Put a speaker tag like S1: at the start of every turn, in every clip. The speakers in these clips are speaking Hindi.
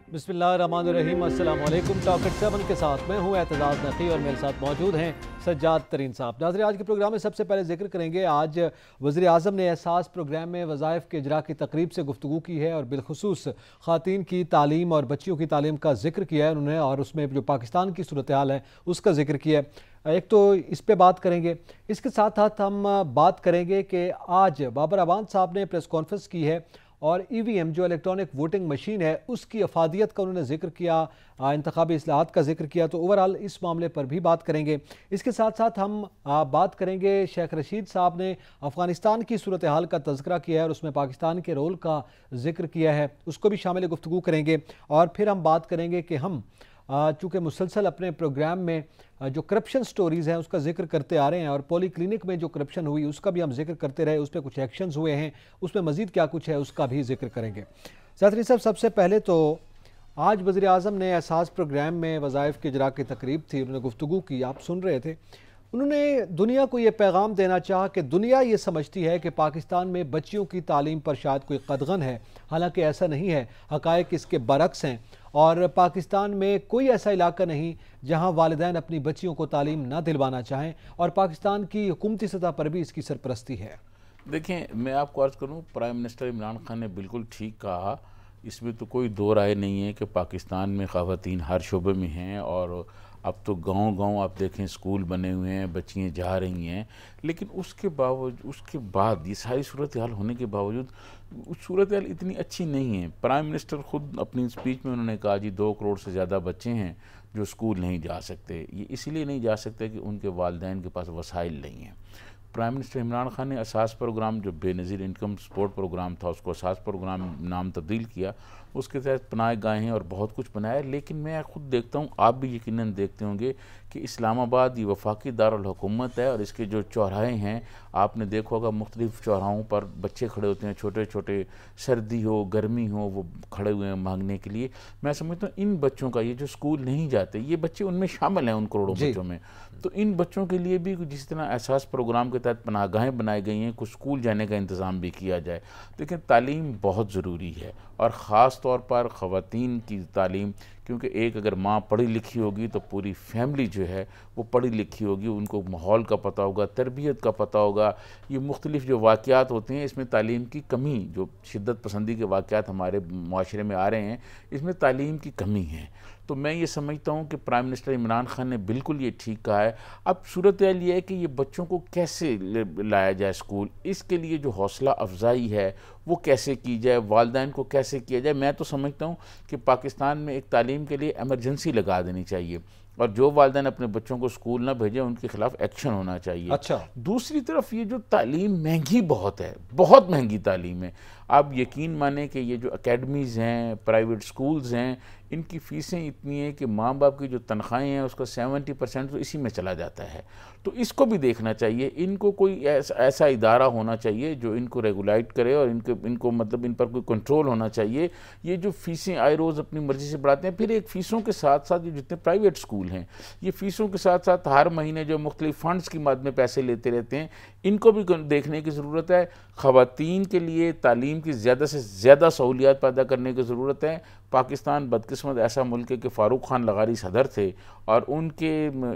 S1: बिस्मिल्लाहिर्रहमानिर्रहीम, अस्सलाम वालेकुम। टॉक एट 7 के साथ मैं हूँ एतजाज़ नक़ी और मेरे साथ मौजूद हैं सज्जाद तरीन साहब। नाज़रीन, आज के प्रोग्राम में सबसे पहले जिक्र करेंगे, आज वज़ीर आज़म ने एहसास प्रोग्राम में वज़ाइफ के इजरा की तकरीब से गुफ्तगू की है और बिलखुसूस ख़वातीन की तालीम और बच्चियों की तालीम का जिक्र किया है उन्होंने, और उसमें जो पाकिस्तान की सूरत हाल है उसका जिक्र किया है। एक तो इस पे बात करेंगे, इसके साथ साथ हम बात करेंगे कि आज बाबर अवान साहब ने प्रेस कॉन्फ्रेंस की है और EVM जो इलेक्ट्रॉनिक वोटिंग मशीन है उसकी अफादियत का उन्होंने जिक्र किया, इंतखाबी इस्लाहात का जिक्र किया। तो ओवरऑल इस मामले पर भी बात करेंगे। इसके साथ साथ हम बात करेंगे, शेख रशीद साहब ने अफ़गानिस्तान की सूरत हाल का तज़किरा किया है और उसमें पाकिस्तान के रोल का जिक्र किया है, उसको भी शामिल गुफ्तगू करेंगे। और फिर हम बात करेंगे कि हम चूँकि मुसलसल अपने प्रोग्राम में जो करप्शन स्टोरीज़ हैं उसका जिक्र करते आ रहे हैं और पॉली क्लिनिक में जो करप्शन हुई उसका भी हम जिक्र करते रहे, उस पर कुछ एक्शंस हुए हैं, उसमें मज़ीद क्या कुछ है उसका भी जिक्र करेंगे। साथी साहब, सबसे पहले तो आज वज़ीर आज़म ने एहसास प्रोग्राम में वज़ाइफ के इजरा की तकरीब थी, उन्होंने गुफ्तगू की, आप सुन रहे थे। उन्होंने दुनिया को ये पैगाम देना चाहा कि दुनिया ये समझती है कि पाकिस्तान में बच्चियों की तालीम पर शायद कोई कदगन है, हालांकि ऐसा नहीं है, हक़ाइक़ इसके बरक्स हैं। और पाकिस्तान में कोई ऐसा इलाका नहीं जहां वालिदैन अपनी बच्चियों को तालीम ना दिलवाना चाहें, और पाकिस्तान की हुकूमती सतह पर भी इसकी सरपरस्ती है।
S2: देखें, मैं आपको अर्ज़ करूं, प्राइम मिनिस्टर इमरान खान ने बिल्कुल ठीक कहा। इसमें तो कोई दो राय नहीं है कि पाकिस्तान में ख़वातीन हर शोबे में हैं, और अब तो गांव-गांव आप देखें स्कूल बने हुए हैं, बच्चियाँ जा रही हैं। लेकिन उसके बाद ये सारी सूरत हाल होने के बावजूद सूरत हाल इतनी अच्छी नहीं है। प्राइम मिनिस्टर ख़ुद अपनी स्पीच में उन्होंने कहा, जी 2 करोड़ से ज़्यादा बच्चे हैं जो स्कूल नहीं जा सकते। ये इसलिए नहीं जा सकते कि उनके वालिदैन के पास वसाइल नहीं हैं। प्राइम मिनिस्टर इमरान खान ने एहसास प्रोग्राम, जो बेनज़ीर इनकम सपोर्ट प्रोग्राम था, उसको एहसास प्रोग्राम नाम तब्दील किया। उसके तहत पनाह गाहें और बहुत कुछ बनाया। लेकिन मैं ख़ुद देखता हूँ, आप भी यकीनन देखते होंगे कि इस्लामाबाद ये वफाकी दारुल हुकूमत है, और इसके जो चौराहे हैं आपने देखा होगा, मुख्तलिफ़ चौराहों पर बच्चे खड़े होते हैं, छोटे छोटे, सर्दी हो गर्मी हो, वो खड़े हुए हैं मांगने के लिए। मैं समझता हूँ इन बच्चों का, ये जो स्कूल नहीं जाते, ये बच्चे उनमें शामिल हैं, उन करोड़ों बच्चों में। तो इन बच्चों के लिए भी जिस तरह एहसास प्रोग्राम के तहत पनाहगाहें बनाई गई हैं, कुछ स्कूल जाने का इंतज़ाम भी किया जाए। लेकिन तालीम बहुत ज़रूरी है, और ख़ास तौर पर ख़वातीन की तालीम, क्योंकि एक अगर माँ पढ़ी लिखी होगी तो पूरी फैमिली जो है वो पढ़ी लिखी होगी, उनको माहौल का पता होगा, तरबियत का पता होगा। ये मुख्तलिफ़ जो वाक़यात होते हैं, इसमें तालीम की कमी, जो शिद्दत पसंदी के वाक़यात हमारे माशरे में आ रहे हैं, इसमें तालीम की कमी है। तो मैं ये समझता हूँ कि प्राइम मिनिस्टर इमरान खान ने बिल्कुल ये ठीक कहा है। अब सूरत हाल ये है कि ये बच्चों को कैसे लाया जाए स्कूल, इसके लिए जो हौसला अफजाई है वो कैसे की जाए, वालिदैन को कैसे किया जाए। मैं तो समझता हूँ कि पाकिस्तान में एक तालीम के लिए एमरजेंसी लगा देनी चाहिए, और जो वालिदैन अपने बच्चों को स्कूल ना भेजें उनके खिलाफ एक्शन होना चाहिए।
S1: अच्छा,
S2: दूसरी तरफ ये जो तालीम महंगी बहुत है, बहुत महंगी तालीम है। आप यकीन माने कि ये जो अकेडमीज़ हैं, प्राइवेट स्कूल्स हैं, इनकी फ़ीसें इतनी हैं कि माँ बाप की जो तनख्वाहें हैं उसका 70% तो इसी में चला जाता है। तो इसको भी देखना चाहिए। इनको कोई ऐसा इदारा होना चाहिए जो इनको रेगुलेट करे, और इनको मतलब इन पर कोई कंट्रोल होना चाहिए। ये जो फ़ीसें आए रोज़ अपनी मर्ज़ी से बढ़ाते हैं, फिर एक फ़ीसों के साथ साथ ये जितने प्राइवेट स्कूल हैं, ये फ़ीसों के साथ साथ हर महीने जो मुख्तलिफ़ फ़ंड्स की मद में पैसे लेते रहते हैं, इनको भी देखने की ज़रूरत है। ख़वातीन के लिए तालीम की ज़्यादा से ज़्यादा सहूलियात पैदा करने की ज़रूरत है। पाकिस्तान बदकिस्मत ऐसा मुल्क है कि फ़ारूक खान लगारी सदर थे, और उनके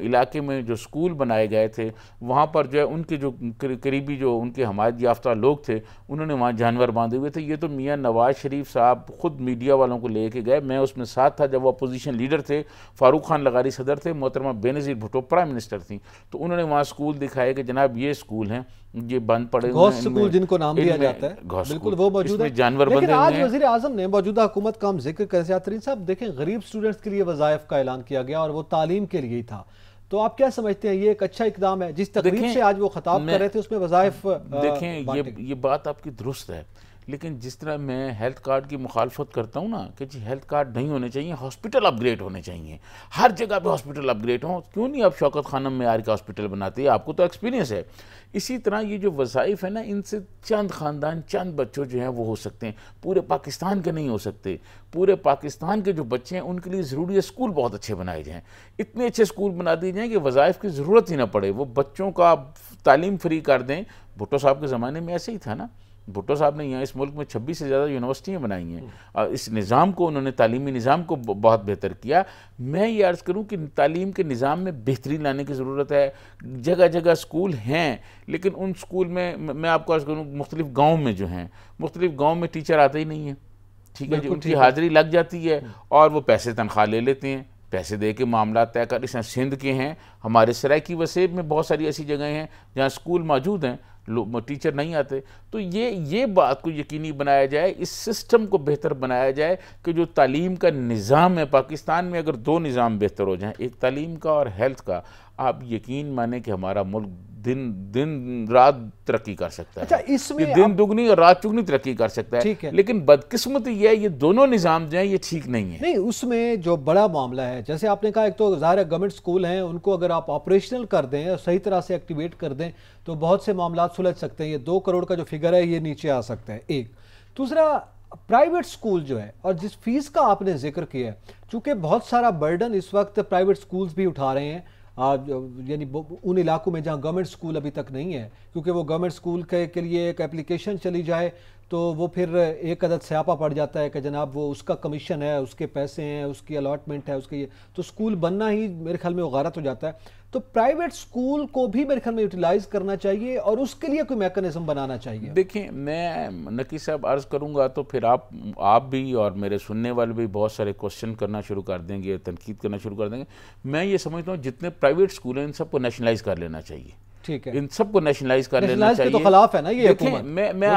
S2: इलाके में जो स्कूल बनाए गए थे वहाँ पर जो है उनके जो करीबी जो उनके हमायत याफ्ता लोग थे, उन्होंने वहाँ जानवर बांधे हुए थे। ये तो मियाँ नवाज़ शरीफ साहब ख़ुद मीडिया वालों को ले के गए, मैं उसमें साथ था जब वो अपोजिशन लीडर थे, फ़ारूक खान लगारी सदर थे, मोहतरमा बेनज़ीर भुट्टो प्राइम मिनिस्टर थी। तो उन्होंने वहाँ स्कूल दिखाए कि जनाब ये स्कूल हैं, ये बंद पड़े हुए हैं,
S1: स्कूल जिनको नाम दिया जाता है, बिल्कुल वो मौजूद है,
S2: जानवर
S1: लेकिन
S2: बंधे
S1: आज
S2: हुए हैं।
S1: वज़ीर आज़म ने मौजूदा हुकूमत का हम जिक्र करें तरीन साहब, देखें गरीब स्टूडेंट्स के लिए वज़ाइफ का ऐलान किया गया और वो तालीम के लिए ही था। तो आप क्या समझते हैं, ये एक अच्छा इकदाम है? जिस तकरीब से आज वो खिताब कर रहे थे उसमें वज़ाइफ
S2: देखें, ये बात आपकी दुरुस्त है, लेकिन जिस तरह मैं हेल्थ कार्ड की मुखालफत करता हूँ ना कि जी हेल्थ कार्ड नहीं होने चाहिए, हॉस्पिटल अपग्रेड होने चाहिए, हर जगह पे हॉस्पिटल अपग्रेड हो। क्यों नहीं आप शौकत खानम में आर का हॉस्पिटल बनाते हैं, आपको तो एक्सपीरियंस है। इसी तरह ये जो वज़ाइफ है ना, इनसे चंद ख़ानदान, चंद बच्चों जो हैं वो हो सकते हैं, पूरे पाकिस्तान के नहीं हो सकते। पूरे पाकिस्तान के जो बच्चे हैं उनके लिए ज़रूरी है स्कूल बहुत अच्छे बनाए जाएँ, इतने अच्छे स्कूल बना दिए जाएँ कि वज़ाइफ की ज़रूरत ही ना पड़े, वो बच्चों का तालीम फ्री कर दें। भुट्टो साहब के ज़माने में ऐसे ही था ना, भुट्टो साहब ने यहाँ इस मुल्क में 26 से ज़्यादा यूनिवर्सिटियाँ बनाई हैं और इस निज़ाम को उन्होंने तालीमी निज़ाम को बहुत बेहतर किया। मैं ये अर्ज़ करूँ कि तालीम के निज़ाम में बेहतरी लाने की ज़रूरत है। जगह जगह स्कूल हैं, लेकिन उन स्कूल में मैं आपको अर्ज़ करूँ मुख्तलिफ़ गाँव में जो हैं, मुख्तलिफ़ गाँव में टीचर आते ही नहीं हैं, ठीक है जी, उनकी हाज़िरी लग जाती है और वो पैसे तनख्वाह ले लेते हैं, पैसे दे के मामला तय कर। इस सिंध के हैं, हमारे सरायकी वसेब में बहुत सारी ऐसी जगहें हैं जहाँ स्कूल मौजूद हैं, टीचर नहीं आते। तो ये बात को यकीनी बनाया जाए, इस सिस्टम को बेहतर बनाया जाए कि जो तालीम का निज़ाम है पाकिस्तान में, अगर दो निज़ाम बेहतर हो जाएं, एक तालीम का और हेल्थ का, आप यकीन माने कि हमारा मुल्क दिन रात तरक्की कर सकता है।
S1: अच्छा, इसमें
S2: दिन दुगनी और रात चुगनी तरक्की कर सकता है। लेकिन बदकिस्मती ये दोनों निज़ाम जो है ये ठीक नहीं है।
S1: नहीं, उसमें जो बड़ा मामला है, जैसे आपने कहा, एक तो ज़ाहिर है गवर्नमेंट स्कूल हैं, उनको अगर आप ऑपरेशनल कर दें और सही तरह से एक्टिवेट कर दें तो बहुत से मामला सुलझ सकते हैं। ये 2 करोड़ का जो फिगर है ये नीचे आ सकता है। एक दूसरा, प्राइवेट स्कूल जो है और जिस फीस का आपने जिक्र किया है, चूंकि बहुत सारा बर्डन इस वक्त प्राइवेट स्कूल्स भी उठा रहे हैं, यानी उन इलाकों में जहाँ गवर्नमेंट स्कूल अभी तक नहीं है, क्योंकि वो गवर्नमेंट स्कूल के लिए एक एप्लीकेशन चली जाए तो वो फिर एक अदद स्यापा पड़ जाता है कि जनाब वो उसका कमीशन है, उसके पैसे हैं, उसकी अलॉटमेंट है, उसके ये, तो स्कूल बनना ही मेरे ख्याल में गलत हो जाता है। तो प्राइवेट स्कूल को भी मेरे ख्याल में यूटिलाइज करना चाहिए और उसके लिए कोई मैकेनिज्म बनाना चाहिए।
S2: देखिए, मैं नकी साहब अर्ज़ करूँगा तो फिर आप भी और मेरे सुनने वाले भी बहुत सारे क्वेश्चन करना शुरू कर देंगे, तनकीद करना शुरू कर देंगे। मैं ये समझता हूँ जितने प्राइवेट स्कूल हैं इन सबको नेशनलाइज कर लेना चाहिए।
S1: ठीक है,
S2: इन सबको नेशनलाइज कर लेना चाहिए।
S1: तो खिलाफ है ना ये हुकूमत।
S2: मैं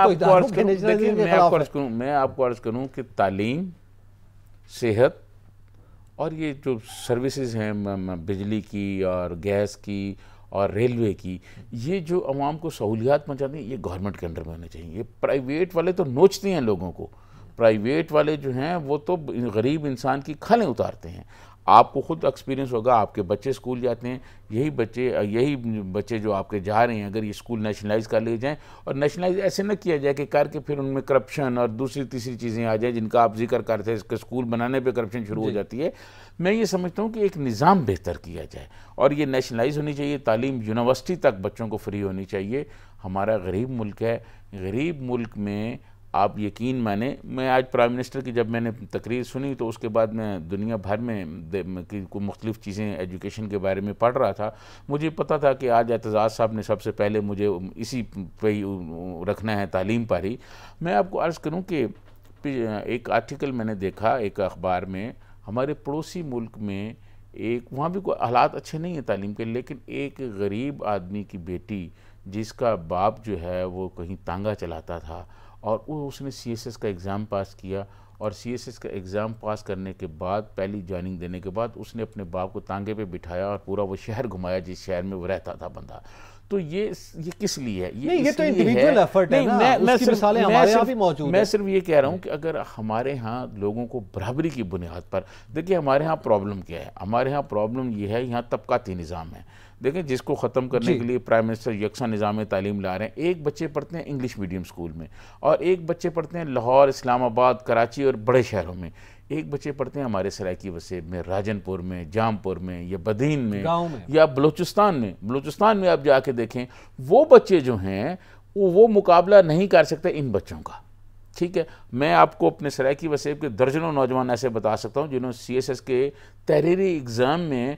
S2: आपको अर्ज करूं कि तालीम, सेहत और ये जो सर्विसेज हैं बिजली की और गैस की और रेलवे की, ये जो अवाम को सहूलियात पहुँचाती हैं, ये गवर्नमेंट के अंडर में होने चाहिए। ये प्राइवेट वाले तो नोचते हैं लोगों को, प्राइवेट वाले जो हैं वो तो गरीब इंसान की खालें उतारते हैं। आपको खुद एक्सपीरियंस होगा, आपके बच्चे स्कूल जाते हैं, यही बच्चे जो आपके जा रहे हैं, अगर ये स्कूल नेशनलाइज कर लिए जाएं, और नेशनलाइज ऐसे न किया जाए कि करके फिर उनमें करप्शन और दूसरी तीसरी चीज़ें आ जाए जिनका आप जिक्र करते हैं, इसके स्कूल बनाने पे करप्शन शुरू हो जाती है। मैं ये समझता हूँ कि एक निज़ाम बेहतर किया जाए और ये नेशनलाइज होनी चाहिए। तालीम यूनिवर्सिटी तक बच्चों को फ्री होनी चाहिए। हमारा गरीब मुल्क है, गरीब मुल्क में आप यकीन माने, मैं आज प्राइम मिनिस्टर की जब मैंने तकरीर सुनी तो उसके बाद मैं दुनिया भर में की मुख्तलिफ़ चीज़ें एजुकेशन के बारे में पढ़ रहा था। मुझे पता था कि आज एतजाज़ साहब ने सबसे पहले मुझे इसी पे ही रखना है, तालीम पर ही। मैं आपको अर्ज़ करूं कि एक आर्टिकल मैंने देखा एक अखबार में, हमारे पड़ोसी मुल्क में एक, वहाँ भी कोई हालात अच्छे नहीं हैं तालीम के, लेकिन एक गरीब आदमी की बेटी जिसका बाप जो है वो कहीं तांगा चलाता था और उसने CSS का एग्ज़ाम पास किया और CSS का एग्ज़ाम पास करने के बाद, पहली जॉइनिंग देने के बाद, उसने अपने बाप को तांगे पे बिठाया और पूरा वो शहर घुमाया जिस शहर में वो रहता था बंदा। तो ये किस लिए है?
S1: ये तो इंडिविजुअल एफर्ट है ना, उसकी मिसालें हमारे यहाँ भी मौजूद हैं।
S2: मैं सिर्फ ये कह रहा हूँ कि अगर हमारे यहाँ लोगों को बराबरी की बुनियाद पर, देखिए हमारे यहाँ प्रॉब्लम क्या है, हमारे यहाँ प्रॉब्लम ये है, यहाँ तबकाती निज़ाम है। देखें, जिसको ख़त्म करने के लिए प्राइम मिनिस्टर यकसा निज़ाम तालीम ला रहे हैं। एक बच्चे पढ़ते हैं इंग्लिश मीडियम स्कूल में और एक बच्चे पढ़ते हैं लाहौर, इस्लामाबाद, कराची और बड़े शहरों में। एक बच्चे पढ़ते हैं हमारे सरायकी वसेब में, राजनपुर में, जामपुर में या बदीन में या बलूचिस्तान में। बलूचिस्तान में आप जाके देखें, वो बच्चे जो हैं वो मुकाबला नहीं कर सकते इन बच्चों का। ठीक है, मैं आपको अपने सरायकी वसेब के दर्जनों नौजवान ऐसे बता सकता हूँ जिन्होंने CSS के तहरीरी एग्ज़ाम में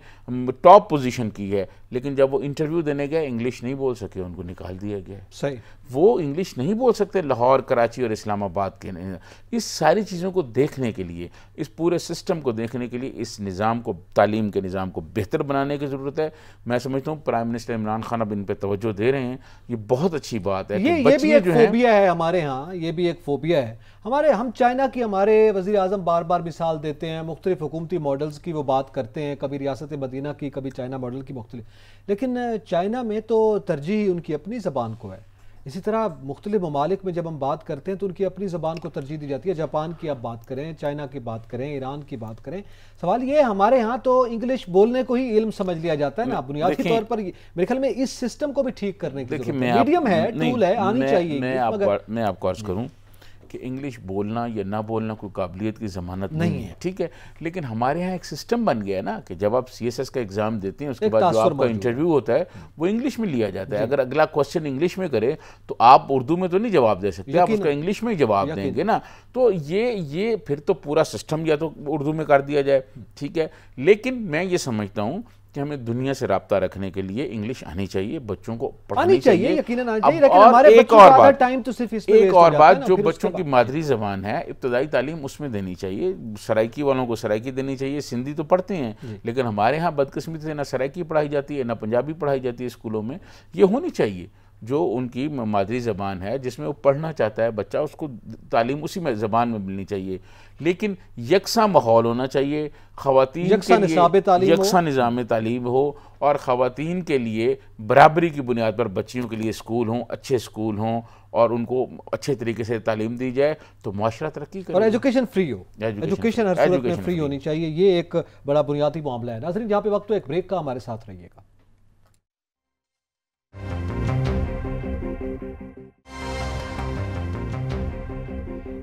S2: टॉप पोजीशन की है, लेकिन जब वो इंटरव्यू देने गए इंग्लिश नहीं बोल सके, उनको निकाल दिया गया।
S1: सही,
S2: वो इंग्लिश नहीं बोल सकते लाहौर, कराची और इस्लामाबाद के। इस सारी चीज़ों को देखने के लिए, इस पूरे सिस्टम को देखने के लिए, इस निज़ाम को, तालीम के निज़ाम को बेहतर बनाने की ज़रूरत है। मैं समझता हूँ प्राइम मिनिस्टर इमरान खान अब इन पर तवज्जो दे रहे हैं, ये बहुत अच्छी बात है।
S1: ये भी एक फोबिया है हमारे यहाँ, ये भी एक फोबिया है हमारे। हम चाइना की, हमारे वज़ीर आज़म बार बार मिसाल देते हैं, मुख्तलिफ हुकूमती मॉडल्स की वो बात करते हैं, कभी रियासत मदीना की, कभी चाइना मॉडल की मुख्तलिफ, लेकिन चाइना में तो तरजीह उनकी अपनी ज़बान को है। इसी तरह मुख्तलिफ ममालिक में जब हम बात करते हैं तो उनकी अपनी ज़बान को तरजीह दी जाती है। जापान की आप बात करें, चाइना की बात करें, ईरान की बात करें, सवाल ये है हमारे यहाँ तो इंग्लिश बोलने को ही इल्म समझ लिया जाता है ना, बुनियादी तौर पर। मेरे ख्याल में इस सिस्टम को भी ठीक करने की मीडियम है, टूल है, आनी चाहिए।
S2: मैं आपको अर्ज करूँ कि इंग्लिश बोलना या ना बोलना कोई काबिलियत की ज़मानत नहीं है, ठीक है। लेकिन हमारे यहाँ एक सिस्टम बन गया है ना कि जब आप CSS का एग्ज़ाम देते हैं उसके बाद जो आपका इंटरव्यू होता है वो इंग्लिश में लिया जाता है। अगर अगला क्वेश्चन इंग्लिश में करे तो आप उर्दू में तो नहीं जवाब दे सकते, आप उसका इंग्लिश में ही जवाब देंगे ना। तो ये फिर तो पूरा सिस्टम या तो उर्दू में कर दिया जाए, ठीक है। लेकिन मैं ये समझता हूँ कि हमें दुनिया से राब्ता रखने के लिए इंग्लिश आनी चाहिए, बच्चों को पढ़नी चाहिए,
S1: यकीनन आनी चाहिए। लेकिन हमारे बच्चों का आधा टाइम तो सिर्फ इसमें
S2: एक और बात, जो बच्चों की मादरी ज़बान है इब्तदाई तालीम उसमें देनी चाहिए। सराइकी वालों को सराइकी देनी चाहिए, सिंधी तो पढ़ते हैं लेकिन हमारे यहाँ बदकिस्मती से ना सराइकी पढ़ाई जाती है ना पंजाबी पढ़ाई जाती है स्कूलों में। ये होनी चाहिए जो उनकी मादरी ज़बान है जिसमें वो पढ़ना चाहता है बच्चा, उसको तालीम उसी में ज़बान में मिलनी चाहिए। लेकिन यकसा माहौल होना चाहिए, ख़वातीन के लिए यकसा निज़ाम तालीम हो और ख़वातीन के लिए बराबरी की बुनियाद पर बच्चियों के लिए स्कूल हों, अच्छे स्कूल हों और उनको अच्छे तरीके से तालीम दी जाए तो माशरा तरक्की करे।
S1: और एजुकेशन फ्री हो, एजुकेशन हर सूरत में फ्री होनी चाहिए। ये एक बड़ा बुनियादी मामला है। नाज़रीन, जहाँ पे वक्त तो एक ब्रेक का, हमारे साथ रहिएगा।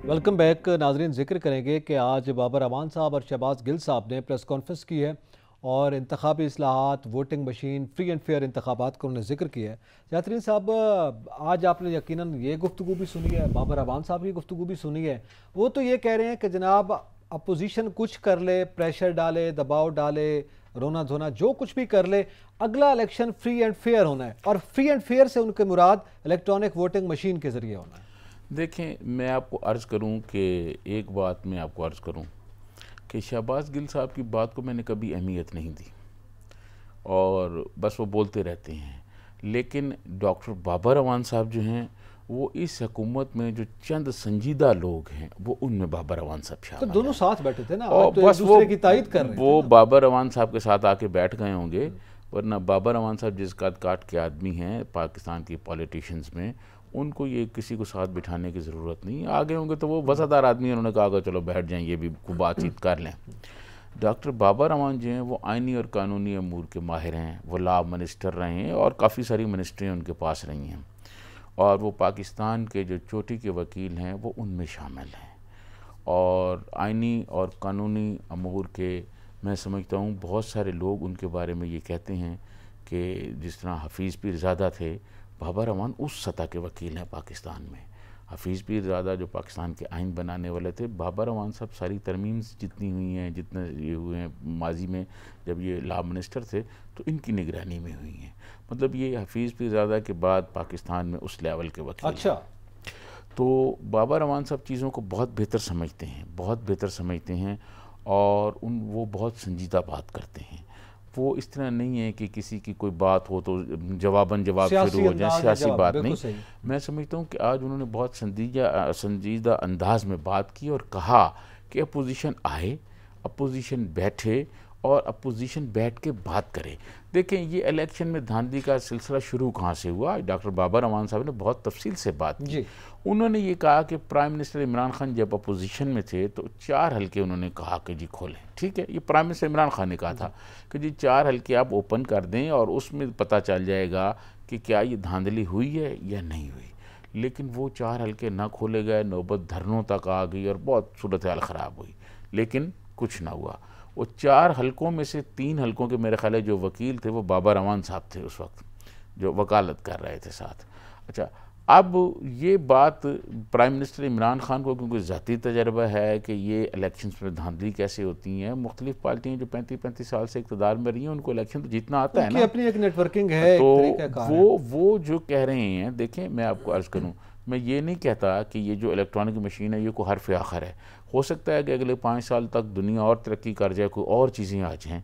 S1: वेलकम बैक नाजरीन। जिक्र करेंगे कि आज बाबर अमान साहब और शहबाज गिल साहब ने प्रेस कॉन्फ्रेंस की है और इंतखाबी इस्लाहात, voting machine, free and fair इंतखाबात का उन्होंने जिक्र किया है। जातरीन साहब, आज आपने यकीनन ये गुफ्तगू भी सुनी है, बाबर अमान साहब की गुफ्तगू भी सुनी है। वो तो ये कह रहे हैं कि जनाब अपोजिशन कुछ कर ले, प्रेशर डाले, दबाव डाले, रोना धोना जो कुछ भी कर ले, अगला इलेक्शन फ्री एंड फेयर होना है। और फ्री एंड फेयर से उनके मुराद इलेक्ट्रॉनिक वोटिंग मशीन के ज़रिए होना है।
S2: देखें, मैं आपको अर्ज़ करूं कि एक बात मैं आपको अर्ज़ करूं कि शहबाज गिल साहब की बात को मैंने कभी अहमियत नहीं दी और बस वो बोलते रहते हैं। लेकिन डॉक्टर बाबर अमान साहब जो हैं वो इस हुकूमत में जो चंद संजीदा लोग हैं वो उनमें बाबर अवान साहब शामिल
S1: तो दोनों साथ बैठे थे ना,
S2: और
S1: तो
S2: बस
S1: एक दूसरे की तायद कर रहे थे
S2: वो
S1: ना।
S2: बाबर अवान साहब के साथ आके बैठ गए होंगे, वरना बाबर अवान साहब जिस कद काट के आदमी हैं पाकिस्तान की पॉलिटिशियंस में, उनको ये किसी को साथ बिठाने की ज़रूरत नहीं। आ गए होंगे तो वो वज़ादार आदमी, उन्होंने कहा चलो बैठ जाएं, ये भी बातचीत कर लें। डॉक्टर बाबर अवान जो हैं वो आइनी और कानूनी अमूर के माहिर हैं, वो लॉ मिनिस्टर रहे हैं और काफ़ी सारी मिनिस्ट्रियाँ उनके पास रही हैं और वो पाकिस्तान के जो चोटी के वकील हैं वो उनमें शामिल हैं। और आइनी और कानूनी अमूर के मैं समझता हूँ बहुत सारे लोग उनके बारे में ये कहते हैं कि जिस तरह हफीज़ पीरज़ादा थे, बाबर अवान उस सतह के वकील हैं पाकिस्तान में। हफीज़ पीरज़ादा जो पाकिस्तान के आइन बनाने वाले थे, बाबर अवान साहब सारी तरमीम जितनी हुई हैं, जितने ये हुए हैं माजी में जब ये लॉ मिनिस्टर थे तो इनकी निगरानी में हुई हैं। मतलब ये हफीज़ पीरज़ादा के बाद पाकिस्तान में उस लेवल के वकील।
S1: अच्छा,
S2: तो बाबर अवान साहब चीज़ों को बहुत बेहतर समझते हैं, बहुत बेहतर समझते हैं और वो बहुत संजीदा बात करते हैं। वो इस तरह नहीं है कि किसी की कोई बात हो तो जवाबन जवाब शुरू हो जाए, सियासी बात नहीं। मैं समझता हूँ कि आज उन्होंने बहुत संजीदा अंदाज में बात की और कहा कि अपोजिशन आए, अपोजिशन बैठे और अपोजिशन बैठ के बात करे। देखें, ये इलेक्शन में धांधली का सिलसिला शुरू कहाँ से हुआ, डॉक्टर बाबर अवान साहब ने बहुत तफसील से बात की। उन्होंने ये कहा कि प्राइम मिनिस्टर इमरान खान जब अपोजिशन में थे तो 4 हल्के उन्होंने कहा कि जी खोलें, ठीक है। ये प्राइम मिनिस्टर इमरान खान ने कहा था कि जी 4 हल्के आप ओपन कर दें और उसमें पता चल जाएगा कि क्या ये धांधली हुई है या नहीं हुई। लेकिन वो 4 हल्के ना खोले गए, नौबत धरनों तक आ गई और बहुत सूरत हाल ख़राब हुई, लेकिन कुछ ना हुआ। वो 4 हल्कों में से 3 हल्कों के मेरे ख्याल है जो वकील थे वो बाबर अवान साहब थे उस वक्त, जो वकालत कर रहे थे साथ। अच्छा, अब ये बात प्राइम मिनिस्टर इमरान खान को क्योंकि ज़ाती तजर्बा है कि ये इलेक्शंस में धांधली कैसे होती हैं, मुख्तलिफ पार्टियाँ जो 35-35 साल से इक़्तिदार में रही हैं उनको इलेक्शन तो जीतना आता है ना,
S1: अपनी एक नेटवर्किंग है,
S2: तो वो जो कह रहे हैं। देखें, मैं आपको अर्ज़ करूँ, मैं ये नहीं कहता कि ये जो इलेक्ट्रॉनिक मशीन है ये कोई हरफ आखिर है। हो सकता है कि अगले 5 साल तक दुनिया और तरक्की कर जाए, कोई और चीज़ें आ जाएँ,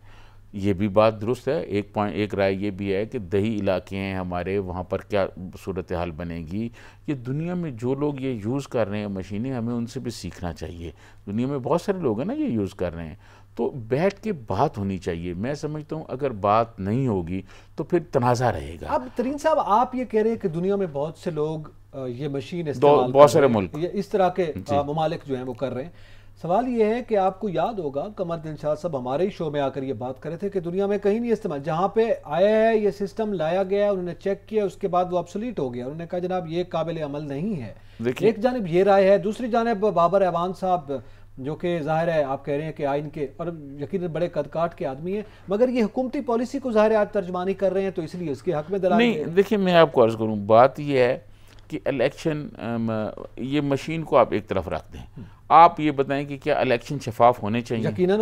S2: ये भी बात दुरुस्त है। एक राय ये भी है कि दही इलाके हैं हमारे, वहाँ पर क्या सूरत हाल बनेगी। ये दुनिया में जो लोग ये यूज़ कर रहे हैं मशीनें, हमें उनसे भी सीखना चाहिए। दुनिया में बहुत सारे लोग हैं ना ये यूज़ कर रहे हैं, तो बैठ के बात होनी चाहिए। मैं समझता हूँ अगर बात नहीं होगी तो फिर तनाज़ा रहेगा।
S1: अब तरीन साहब, आप ये कह रहे हैं कि दुनिया में बहुत से लोग ये मशीन
S2: बहुत सारे मुल्क
S1: इस तरह के ममालिक जो हैं वो कर रहे हैं, सवाल ये है कि आपको याद होगा कमर दिलशाद साहब हमारे ही शो में आकर ये बात कर रहे थे कि दुनिया में कहीं नहीं इस्तेमाल, जहाँ पे आया है ये सिस्टम लाया गया, उन्होंने चेक किया, उसके बाद वो ऑब्सोलीट हो गया। उन्होंने कहा जनाब ये काबिल अमल नहीं है। एक जानिब ये राय है, दूसरी जानिब बाबर अवान साहब जो कि जाहिर है आप कह रहे हैं कि आइन के और यकीन बड़े कदकाठ के आदमी हैं, मगर ये हुकूमती पॉलिसी को जाहिर है आज तर्जमानी कर रहे हैं, तो इसलिए इसके हक में दलाल
S2: नहीं। देखिए मैं आपको अर्ज करूँ, बात ये है कि इलेक्शन ये मशीन को आप एक तरफ रख दें, आप ये बताएं कि क्या इलेक्शन शफाफ होने चाहिए?
S1: यकीनन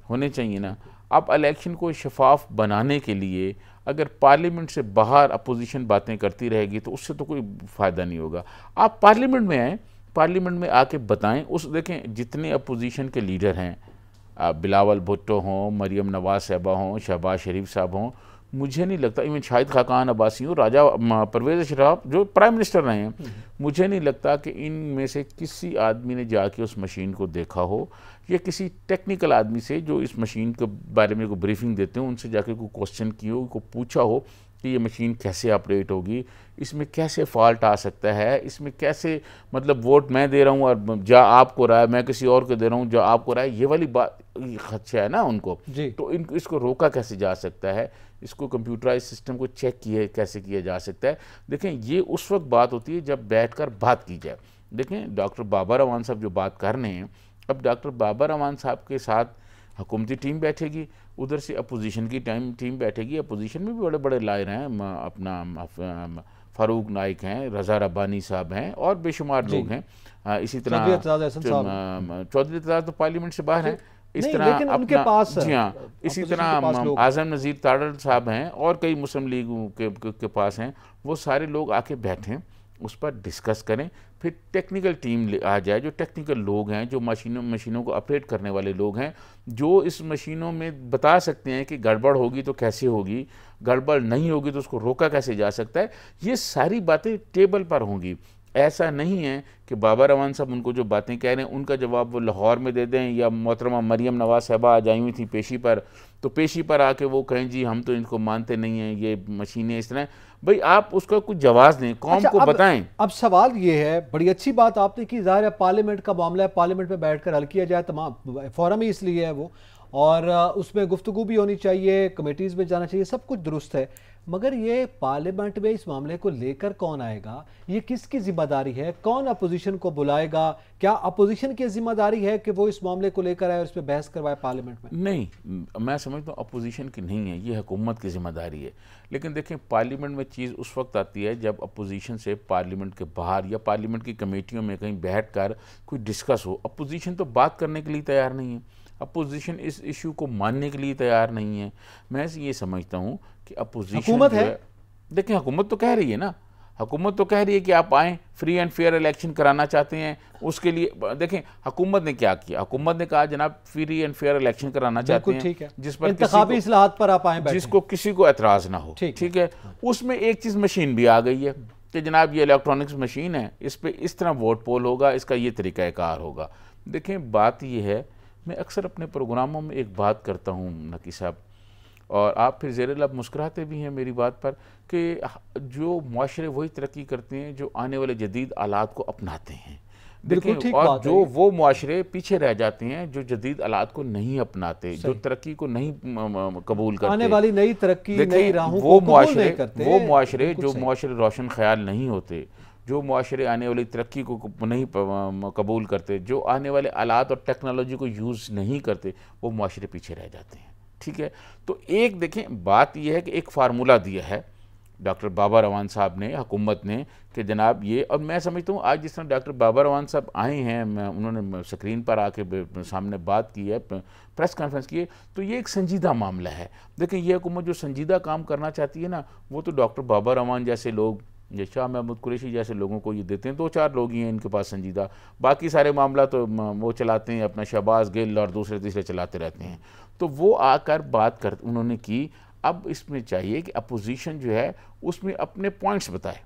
S1: होने चाहिए
S2: ना। आप इलेक्शन को शफाफ बनाने के लिए अगर पार्लियामेंट से बाहर अपोजिशन बातें करती रहेगी तो उससे तो कोई फ़ायदा नहीं होगा। आप पार्लियामेंट में आएँ, पार्लियामेंट में आके बताएं। उस देखें जितने अपोजिशन के लीडर हैं, बिलावल भुट्टो हों, मरियम नवाज साहबा हों, शहबाज शरीफ साहब हों, मुझे नहीं लगता, इवन शाहिद खाकान अब्बासी हो, राजा परवेज़ अशरफ जो प्राइम मिनिस्टर रहे हैं, मुझे नहीं लगता कि इनमें से किसी आदमी ने जाके उस मशीन को देखा हो, या किसी टेक्निकल आदमी से जो इस मशीन के बारे में कोई ब्रीफिंग देते हो उनसे जाके कोई क्वेश्चन किया हो, को पूछा हो कि ये मशीन कैसे ऑपरेट होगी, इसमें कैसे फॉल्ट आ सकता है, इसमें कैसे मतलब वोट मैं दे रहा हूँ और जा आपको रहा है, मैं किसी और को दे रहा हूँ जो आपको रहा है, ये वाली बात खदशा है ना उनको। तो इसको रोका कैसे जा सकता है, इसको कंप्यूटराइज सिस्टम को चेक किए कैसे किया जा सकता है। देखें ये उस वक्त बात होती है जब बैठकर बात की जाए। देखें डॉक्टर बाबर अवान साहब जो बात कर रहे हैं, अब डॉक्टर बाबर अवान साहब के साथ हुकूमती टीम बैठेगी, उधर से अपोजिशन की टीम बैठेगी। अपोजिशन में भी बड़े बड़े लायर हैं, अपना फारूक नाइक हैं, रज़ा रब्बानी साहब हैं और बेशुमार लोग हैं। इसी तरह चौधरी एतजाज़ तो पार्लियामेंट से बाहर हैं। इस तरह
S1: उनके पास
S2: जी हाँ, इसी तरह आज़म नज़ीर तारड़ साहब हैं और कई मुस्लिम लीग के पास हैं। वो सारे लोग आके बैठें, उस पर डिस्कस करें, फिर टेक्निकल टीम आ जाए, जो टेक्निकल लोग हैं, जो मशीनों को ऑपरेट करने वाले लोग हैं, जो इस मशीनों में बता सकते हैं कि गड़बड़ होगी तो कैसे होगी, गड़बड़ नहीं होगी तो उसको रोका कैसे जा सकता है। ये सारी बातें टेबल पर होंगी। ऐसा नहीं है कि बाबर अवान साहब उनको जो बातें कह रहे हैं उनका जवाब वो लाहौर में दे दें, या मोहतरमा मरियम नवाज साहबा आज आई हुई थी पेशी पर, तो पेशी पर आके वो कहें जी हम तो इनको मानते नहीं हैं, ये मशीनें इस तरह। भाई आप उसका कुछ जवाब दें, कौम को बताएं।
S1: अब सवाल ये है, बड़ी अच्छी बात आपने की, जाहिर है पार्लियामेंट का मामला है, पार्लियामेंट में बैठकर हल किया जाए, तमाम फोरम ही इसलिए है वो, और उसमें गुफ्तगू भी होनी चाहिए, कमेटीज़ में जाना चाहिए, सब कुछ दुरुस्त है, मगर ये पार्लियामेंट में इस मामले को लेकर कौन आएगा, ये किसकी जिम्मेदारी है, कौन अपोजिशन को बुलाएगा? क्या अपोजिशन की जिम्मेदारी है कि वो इस मामले को लेकर आए और इस पर बहस करवाए पार्लियामेंट में?
S2: नहीं, मैं समझता हूँ अपोजिशन की नहीं है, ये हुकूमत की जिम्मेदारी है। लेकिन देखें पार्लियामेंट में चीज़ उस वक्त आती है जब अपोजिशन से पार्लियामेंट के बाहर या पार्लियामेंट की कमेटियों में कहीं बैठ कर कोई डिस्कस हो। अपोजिशन तो बात करने के लिए तैयार नहीं है, अपोजिशन इस इशू को मानने के लिए तैयार नहीं है। मैं ये समझता हूँ कि अपोजिशन
S1: हुकूमत है,
S2: देखें हुकूमत तो कह रही है ना, हुकूमत तो कह रही है कि आप आएँ, फ्री एंड फेयर इलेक्शन कराना चाहते हैं, उसके लिए देखें हुकूमत ने क्या किया। हुकूमत ने कहा जनाब फ्री एंड फेयर इलेक्शन कराना चाहते हैं,
S1: जिस पर इंतखाबी इस्लाहात पर आप आए,
S2: जिसको किसी को एतराज़ ना हो, ठीक है। उसमें एक चीज़ मशीन भी आ गई है कि जनाब ये इलेक्ट्रॉनिक्स मशीन है, इस पर इस तरह वोट पोल होगा, इसका ये तरीक़ाकार होगा। देखें बात ये है, मैं अक्सर अपने प्रोग्रामों में एक बात करता हूँ नकी साहब, और आप फिर ज़ेर लब मुस्कुराते भी हैं मेरी बात पर, कि जो मुआशरे वही तरक्की करते हैं जो आने वाले जदीद आलात को अपनाते हैं। देखें, और जो वो मुआशरे पीछे रह जाते हैं जो जदीद आलात को नहीं अपनाते, जो तरक्की को नहीं कबूल करते,
S1: आने वाली नई तरक्की, नई राहों
S2: वो मुआशरे जो मुआशरे रोशन ख्याल नहीं होते, जो मुआशरे आने वाली तरक्की को नहीं कबूल करते, जो आने वाले आलात और टेक्नोलॉजी को यूज़ नहीं करते, वो मुआशरे पीछे रह जाते हैं, ठीक है। तो एक देखें बात यह है कि एक फार्मूला दिया है डॉक्टर बाबर अवान साहब ने, हुकूमत ने, कि जनाब ये, और मैं समझता हूँ आज जिस तरह डॉक्टर बाबर अवान साहब आए हैं, उन्होंने स्क्रीन पर आके सामने बात की है, प्रेस कॉन्फ्रेंस की है, तो ये एक संजीदा मामला है। देखें ये हुकूमत जो संजीदा काम करना चाहती है ना, वो तो डॉक्टर बाबर अवान जैसे लोग या शाह महमूद कुरैशी जैसे लोगों को ये देते हैं, 2-4 लोग ही हैं इनके पास संजीदा, बाकी सारे मामला तो वो चलाते हैं अपना शहबाज गिल और दूसरे तीसरे चलाते रहते हैं। तो वो आकर बात कर उन्होंने की। अब इसमें चाहिए कि अपोजिशन जो है उसमें अपने पॉइंट्स बताए,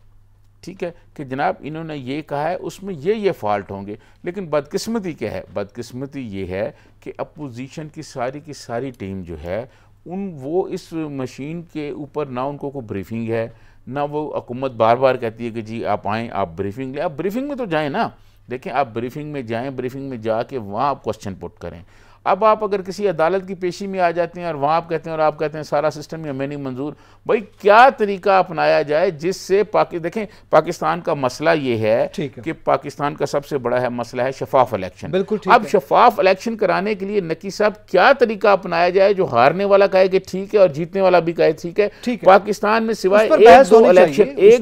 S2: ठीक है, कि जनाब इन्होंने ये कहा है, उसमें ये फॉल्ट होंगे। लेकिन बदकिस्मती क्या है, बदकिस्मती ये है कि अपोजिशन की सारी टीम जो है वो इस मशीन के ऊपर ना उनको कोई ब्रीफिंग है, ना वो हुकूमत बार बार कहती है कि जी आप आएँ, आप ब्रीफिंग लें। आप ब्रीफिंग में तो जाएँ ना, देखें, आप ब्रीफिंग में जाएं, ब्रीफिंग में जाके वहाँ आप क्वेश्चन पुट करें। अब आप अगर किसी अदालत की पेशी में आ जाते हैं और वहाँ आप कहते हैं, और आप कहते हैं सारा सिस्टम हमें नहीं मंजूर, भाई क्या तरीका अपनाया जाए जिससे देखें, पाकिस्तान का मसला ये है कि पाकिस्तान का सबसे बड़ा है मसला है शफाफ इलेक्शन। अब शफाफ इलेक्शन कराने के लिए नकी साहब क्या तरीका अपनाया जाए जो हारने वाला कहे कि ठीक है और जीतने वाला भी कहे ठीक है। पाकिस्तान में सिवाय एक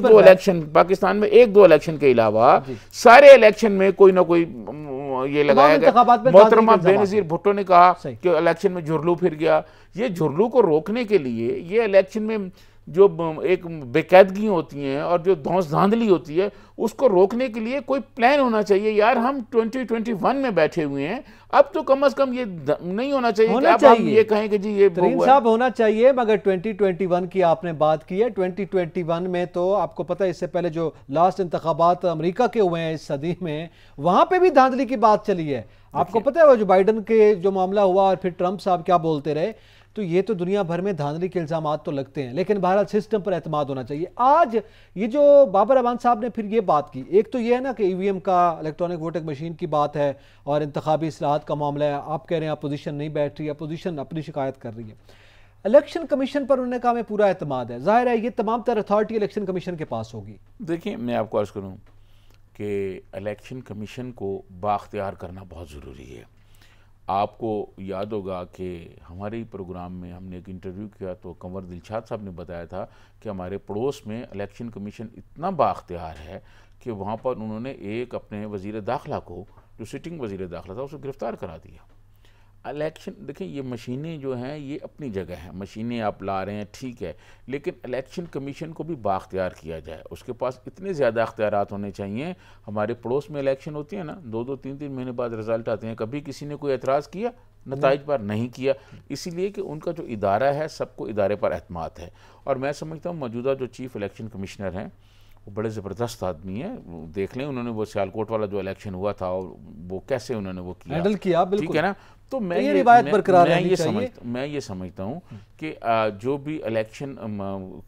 S2: दो इलेक्शन पाकिस्तान में एक दो इलेक्शन के अलावा सारे इलेक्शन में कोई ना कोई ये लगाया गया। मोहतरमा बेनजीर भुट्टो ने कहा कि इलेक्शन में झुरलू फिर गया। ये झुरलू को रोकने के लिए ये इलेक्शन में जो एक बेकायदगी होती हैं और जो धौंस धांधली होती है उसको रोकने के लिए कोई प्लान होना चाहिए। यार हम 2021 में बैठे हुए हैं, अब तो कम से कम ये नहीं होना चाहिए कि अब हम ये कहें कि जी ये
S1: तरीन साहब होना चाहिए। मगर 2021 की आपने बात की है, 2021 में तो आपको पता है इससे पहले जो लास्ट इंतखाबात अमेरिका के हुए हैं इस सदी में, वहां पे भी धांधली की बात चली है। आपको पता है वो जो बाइडन के जो मामला हुआ और फिर ट्रंप साहब क्या बोलते रहे, तो ये तो दुनिया भर में धांधली के इल्जामात तो लगते हैं, लेकिन बहरहाल सिस्टम पर एतमाद होना चाहिए। आज ये जो बाबर अमान साहब ने फिर ये बात की, एक तो ये है ना कि ईवीएम का, इलेक्ट्रॉनिक वोटिंग मशीन की बात है और इंतखाबी इस्लाहात का मामला है। आप कह रहे हैं अपोजिशन नहीं बैठ रही, अपोजिशन अपनी शिकायत कर रही है। इलेक्शन कमीशन पर उन्होंने कहा हमें पूरा एतमाद है। जाहिर है ये तमाम तर अथॉरिटी इलेक्शन कमीशन के पास होगी।
S2: देखिए, मैं आपको अर्ज करूँ कि इलेक्शन कमीशन को बाख्तियार करना बहुत ज़रूरी है। आपको याद होगा कि हमारे प्रोग्राम में हमने एक इंटरव्यू किया तो कंवर दिलशाद साहब ने बताया था कि हमारे पड़ोस में इलेक्शन कमीशन इतना बाख्तियार है कि वहाँ पर उन्होंने एक अपने वज़ीर दाखिला को, जो सिटिंग वज़ीर दाखिला था, उसे गिरफ़्तार करा दिया। इलेक्शन, देखिए ये मशीनें जो हैं ये अपनी जगह हैं, मशीनें आप ला रहे हैं ठीक है, लेकिन इलेक्शन कमीशन को भी बाख्तियार किया जाए। उसके पास इतने ज़्यादा अख्तियारात होने चाहिए। हमारे पड़ोस में इलेक्शन होती है ना, 2-2 3-3 महीने बाद रिजल्ट आते हैं, कभी किसी ने कोई एतराज़ किया नताइज पर? नहीं किया। इसीलिए कि उनका जो इदारा है, सबको इदारे पर एतमाद है। और मैं समझता हूँ मौजूदा जो चीफ़ इलेक्शन कमिश्नर हैं वो बड़े ज़बरदस्त आदमी है। देख लें उन्होंने वो सियालकोट वाला जो इलेक्शन हुआ था और वो कैसे उन्होंने वो
S1: हैंडल किया,
S2: ठीक है ना। तो मैं ये समझता हूँ कि जो भी इलेक्शन,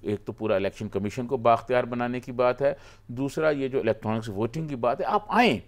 S2: एक तो पूरा इलेक्शन कमीशन को बाख्तियार बनाने की बात है, दूसरा ये जो इलेक्ट्रॉनिक्स वोटिंग की बात है, आप आएँ,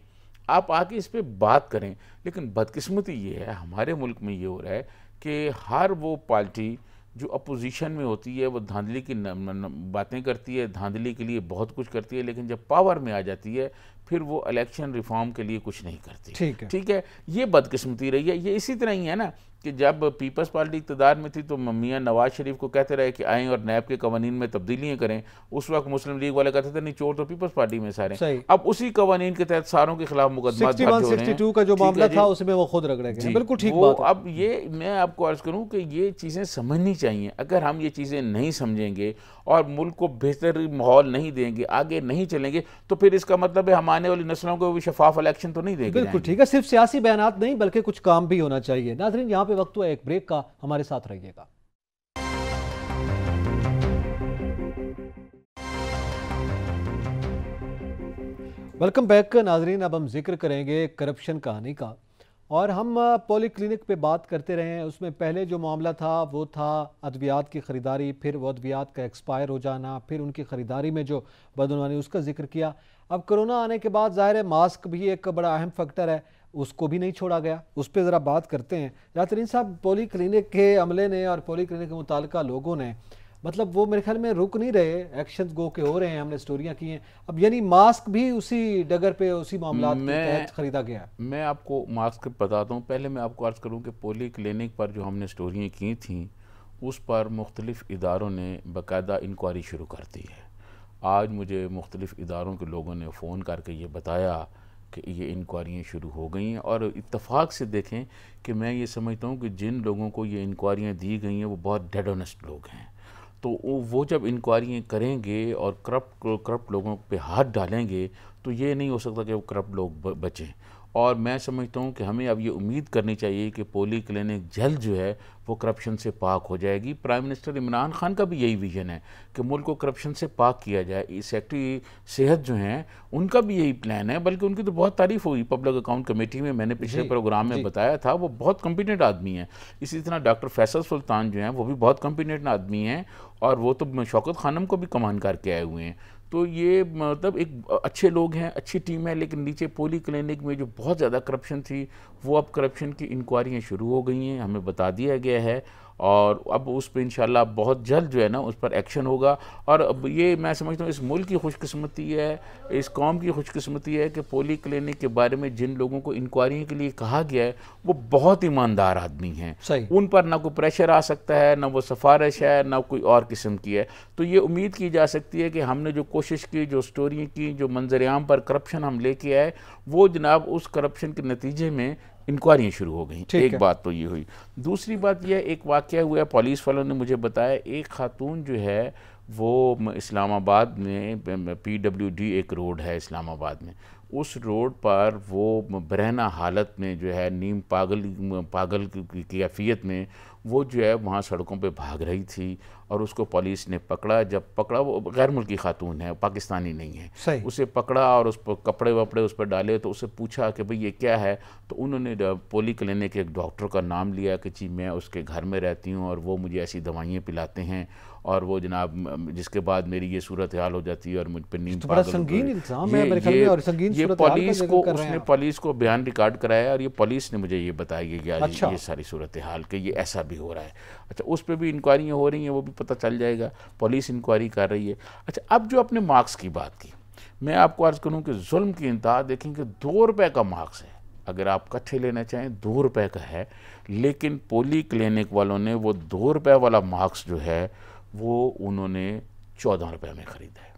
S2: आप आके इस पर बात करें। लेकिन बदकिस्मती ये है हमारे मुल्क में, ये हो रहा है कि हर वो पार्टी जो अपोजिशन में होती है वो धांधली की बातें करती है, धांधली के लिए बहुत कुछ करती है, लेकिन जब पावर में आ जाती है फिर वो इलेक्शन रिफॉर्म के लिए कुछ नहीं करती। ठीक है, ये बदकिस्मती रही है। ये इसी तरह ही है ना कि जब पीपल्स पार्टी इक़्तिदार में थी तो मियां नवाज शरीफ को कहते रहे कि आएँ और नैब के कवानीन में तब्दीलियाँ करें। उस वक्त मुस्लिम लीग वाले कहते थे नहीं, चोर तो पीपल्स पार्टी में सारे। अब उसी कवानीन के तहत सारों के खिलाफ मुकदमा
S1: 62 का जो मामला था उसमें वो खुद रगड़े गए। बिल्कुल ठीक बात है।
S2: अब ये मैं आपको अर्ज करूँ कि ये चीज़ें समझनी चाहिए। अगर हम ये चीज़ें नहीं समझेंगे और मुल्क को बेहतर माहौल नहीं देंगे, आगे नहीं चलेंगे, तो फिर इसका मतलब है हम आने वाली नस्लों को भी शफाफ इलेक्शन तो नहीं देंगे।
S1: बिल्कुल ठीक है, सिर्फ सियासी बयानात नहीं बल्कि कुछ काम भी होना चाहिए। नाज़रीन, यहाँ पे वक्त हुआ एक ब्रेक का, हमारे साथ रहिएगा। वेलकम बैक नाजरीन। अब हम जिक्र करेंगे करप्शन कहानी का, और हम पॉली क्लिनिक पे बात करते रहे हैं। उसमें पहले जो मामला था वो था अद्वियात की ख़रीदारी, फिर वो अद्वियात का एक्सपायर हो जाना, फिर उनकी ख़रीदारी में जो बदनवानी, उसका जिक्र किया। अब कोरोना आने के बाद ज़ाहिर है मास्क भी एक बड़ा अहम फैक्टर है, उसको भी नहीं छोड़ा गया। उस पर ज़रा बात करते हैं। यातरीन साहब, पॉली क्लिनिक के अमले ने और पॉली क्लिनिक के मुतालिका लोगों ने, मतलब वो मेरे ख्याल में रुक नहीं रहे, एक्शन गो के हो रहे हैं, हमने स्टोरियां की हैं। अब यानी मास्क भी उसी डगर पे, उसी मामला के तहत खरीदा गया है।
S2: मैं आपको मास्क बताता हूँ। पहले मैं आपको अर्ज़ करूँ कि पॉली क्लिनिक पर जो हमने स्टोरियाँ की थी उस पर मुख्तलिफ़ इदारों ने बाकायदा इंक्वायरी शुरू कर दी है। आज मुझे मुख्तलिफ़ इदारों के लोगों ने फ़ोन करके ये बताया कि ये इंक्वायरियाँ शुरू हो गई हैं। और इत्तफ़ाक़ से देखें कि मैं ये समझता हूँ कि जिन लोगों को ये इंक्वायरियाँ दी गई हैं वो बहुत डेड ऑनेस्ट लोग हैं। तो वो जब इंक्वायरियाँ करेंगे और करप्ट लोगों पे हाथ डालेंगे तो ये नहीं हो सकता कि वो करप्ट लोग बचें। और मैं समझता हूँ कि हमें अब ये उम्मीद करनी चाहिए कि पॉली क्लिनिक जल्द जो है वो करप्शन से पाक हो जाएगी। प्राइम मिनिस्टर इमरान खान का भी यही विजन है कि मुल्क को करप्शन से पाक किया जाए। सेक्रेटरी सेहत जो हैं उनका भी यही प्लान है, बल्कि उनकी तो बहुत तारीफ़ हुई पब्लिक अकाउंट कमेटी में, मैंने पिछले प्रोग्राम में बताया था। वो बहुत कॉम्पिटेंट आदमी हैं। इसी तरह डॉक्टर फैसल सुल्तान जो हैं वो भी बहुत कॉम्पिटेंट आदमी हैं और वो तो शौकत खानम को भी कमान करके आए हुए हैं। तो ये मतलब एक अच्छे लोग हैं, अच्छी टीम है, लेकिन नीचे पोली क्लिनिक में जो बहुत ज़्यादा करप्शन थी, वो अब करप्शन की इंक्वायरियाँ शुरू हो गई हैं, हमें बता दिया गया है, और अब उस पर इंशाल्लाह बहुत जल्द जो है ना उस पर एक्शन होगा। और अब ये मैं समझता हूँ इस मुल्क की खुशकिस्मती है, इस कौम की खुशकिस्मती है कि पोली क्लिनिक के बारे में जिन लोगों को इंक्वायरी के लिए कहा गया है वो बहुत ईमानदार आदमी हैं, उन पर ना कोई प्रेशर आ सकता है, ना वो सिफारिश है, ना कोई और किस्म की है। तो ये उम्मीद की जा सकती है कि हमने जो कोशिश की, जो स्टोरी की, जो मंजर-ए-आम पर करप्शन हम लेके आए, वो जनाब उस करप्शन के नतीजे में इंक्वायरियाँ शुरू हो गई। एक बात तो ये हुई। दूसरी बात यह, एक वाक़या हुआ, पुलिस वालों ने मुझे बताया, एक खातून जो है वो इस्लामाबाद में PWD एक रोड है इस्लामाबाद में, उस रोड पर वो बरहना हालत में जो है नीम पागल की कैफियत में वो जो है वहाँ सड़कों पे भाग रही थी, और उसको पुलिस ने पकड़ा। जब पकड़ा, वो गैर मुल्की खातून है, पाकिस्तानी नहीं है, उसे पकड़ा और उस पर कपड़े वपड़े उस पर डाले, तो उससे पूछा कि भाई ये क्या है, तो उन्होंने पोली क्लिनिक के एक डॉक्टर का नाम लिया कि जी मैं उसके घर में रहती हूँ और वो मुझे ऐसी दवाइयाँ पिलाते हैं, और वो जनाब जिसके बाद मेरी ये सूरत हाल हो जाती है और मुझ पर नीम पागल।
S1: संगीन इल्जाम है मेरे ख्याल में, और संगीन
S2: ये पुलिस को, उसने पुलिस को बयान रिकॉर्ड कराया, और ये पुलिस ने मुझे ये बताया कि अच्छा, ये सारी सूरत हाल कि ये ऐसा भी हो रहा है। अच्छा, उस पर भी इंक्वायरियाँ हो रही हैं, वो भी पता चल जाएगा, पुलिस इंक्वायरी कर रही है। अच्छा, अब जो अपने मार्क्स की बात की, मैं आपको अर्ज़ करूँ कि जुल्म की इंतहा देखेंगे, 2 रुपये का मार्क्स है, अगर आप कट्ठे लेना चाहें 2 रुपये का है, लेकिन पोली क्लिनिक वालों ने वो 2 रुपये वाला मार्क्स जो है वो उन्होंने 14 रुपये में ख़रीदा है।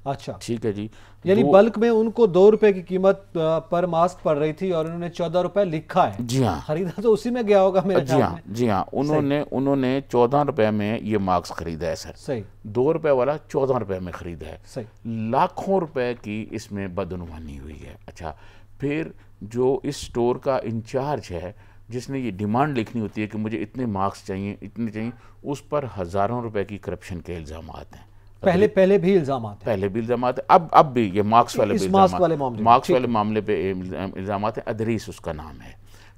S1: अच्छा,
S2: ठीक है जी,
S1: यानी बल्क में उनको 2 रुपए की कीमत पर मास्क पड़ रही थी और उन्होंने 14 रुपए लिखा है।
S2: जी हाँ,
S1: खरीदा तो उसी में गया होगा मेरे ख्याल में।
S2: जी हाँ, उन्होंने 14 रुपए में ये मास्क खरीदा है सर।
S1: सही,
S2: 2 रुपए वाला 14 रुपए में खरीदा है।
S1: सही,
S2: लाखों रुपए की इसमें बदनुमानी हुई है। अच्छा, फिर जो इस स्टोर का इंचार्ज है, जिसने ये डिमांड लिखनी होती है कि मुझे इतने मार्क्स चाहिए, इतने चाहिए, उस पर हज़ारों रुपए की करप्शन के इल्ज़ाम हैं।
S1: पहले भी इल्ज़ाम
S2: हैं, अब भी ये मार्क्स वाले मामले पे इल्ज़ाम हैं। अदरीस उसका नाम है,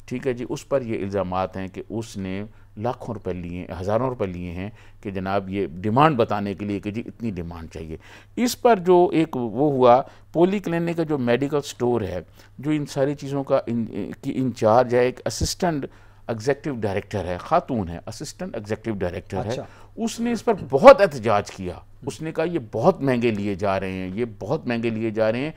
S2: ठीक है जी। उस पर ये इल्ज़ाम हैं कि उसने लाखों रुपए लिए, हज़ारों रुपए लिए हैं कि जनाब ये डिमांड बताने के लिए कि जी इतनी डिमांड चाहिए। इस पर जो एक वो हुआ, पोली क्लिनिक का जो मेडिकल स्टोर है, जो इन सारी चीज़ों का इंचार्ज है, एक असिस्टेंट एग्जीक्यूटिव डायरेक्टर है, खातून है, असिस्टेंट एग्जीक्यूटिव डायरेक्टर है, उसने इस पर बहुत एहतजाज किया। उसने कहा ये बहुत महंगे लिए जा रहे हैं, ये बहुत महंगे लिए जा रहे हैं,